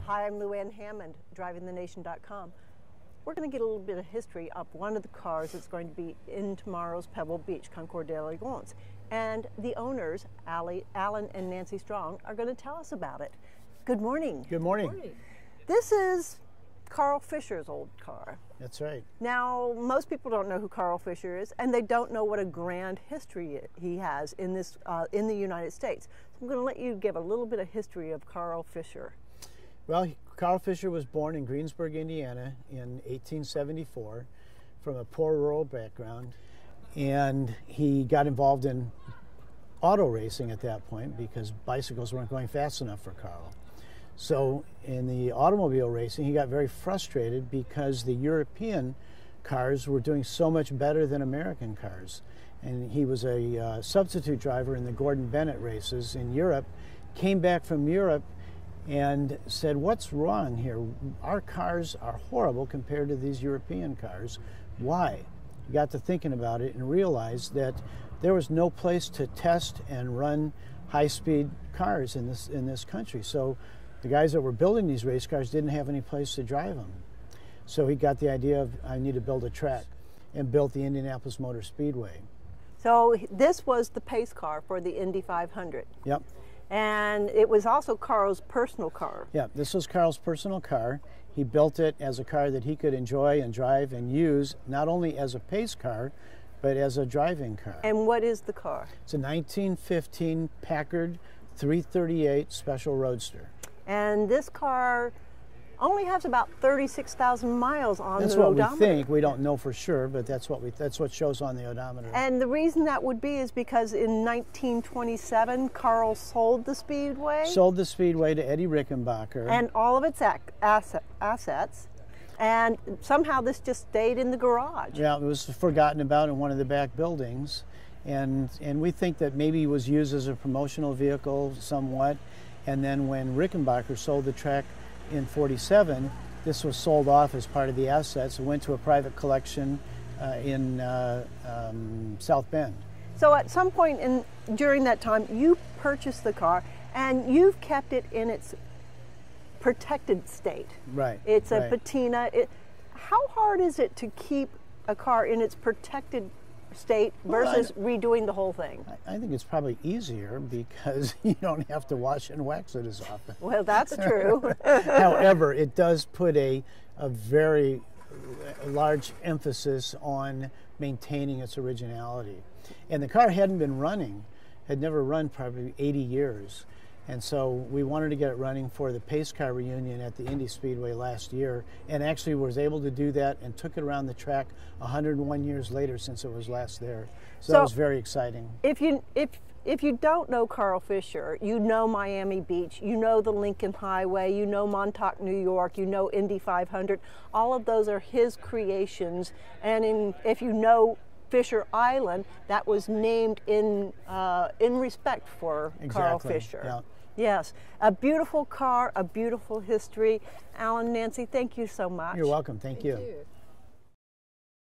Hi, I'm Luann Hammond, drivingthenation.com. We're going to get a little bit of history of one of the cars that's going to be in tomorrow's Pebble Beach Concours d'Elegance. And the owners, Alan and Nancy Strong, are going to tell us about it. Good morning. Good morning. This is Carl Fisher's old car. That's right. Now, most people don't know who Carl Fisher is, and they don't know what a grand history he has in this in the United States. So I'm going to let you give a little bit of history of Carl Fisher. Well, Carl Fisher was born in Greensburg, Indiana in 1874 from a poor rural background, and he got involved in auto racing at that point because bicycles weren't going fast enough for Carl. So in the automobile racing, he got very frustrated because the European cars were doing so much better than American cars. And he was a substitute driver in the Gordon Bennett races in Europe, came back from Europe and said, what's wrong here? Our cars are horrible compared to these European cars. Why? He got to thinking about it and realized that there was no place to test and run high-speed cars in this country. So the guys that were building these race cars didn't have any place to drive them. So he got the idea of, I need to build a track, and built the Indianapolis Motor Speedway. So this was the pace car for the Indy 500. Yep. And it was also Carl's personal car. Yeah, this was Carl's personal car. He built it as a car that he could enjoy and drive and use, not only as a pace car, but as a driving car. And what is the car? It's a 1915 Packard 338 Special Roadster. And this car only has about 36,000 miles on the odometer. That's what we think. We don't know for sure, but that's what shows on the odometer. And the reason that would be is because in 1927, Carl sold the Speedway. Sold the Speedway to Eddie Rickenbacker. And all of its assets. And somehow this just stayed in the garage. Yeah, it was forgotten about in one of the back buildings. And we think that maybe it was used as a promotional vehicle somewhat. And then when Rickenbacker sold the track in '47, this was sold off as part of the assets. It went to a private collection in South Bend. So at some point during that time, you purchased the car, and you've kept it in its protected state. Right. It's a patina. How hard is it to keep a car in its protected state versus redoing the whole thing? I think it's probably easier because you don't have to wash and wax it as often. Well, that's true. However, it does put a very large emphasis on maintaining its originality. And the car hadn't been running, had never run probably 80 years. And so we wanted to get it running for the pace car reunion at the Indy Speedway last year, and actually was able to do that and took it around the track 101 years later since it was last there. So that was very exciting. If you don't know Carl Fisher, you know Miami Beach, you know the Lincoln Highway, you know Montauk, New York, you know Indy 500. All of those are his creations. And if you know Fisher Island, that was named in respect for Carl Fisher. Yeah. Yes, a beautiful car, a beautiful history. Alan, Nancy, thank you so much. You're welcome. Thank you. Thank you.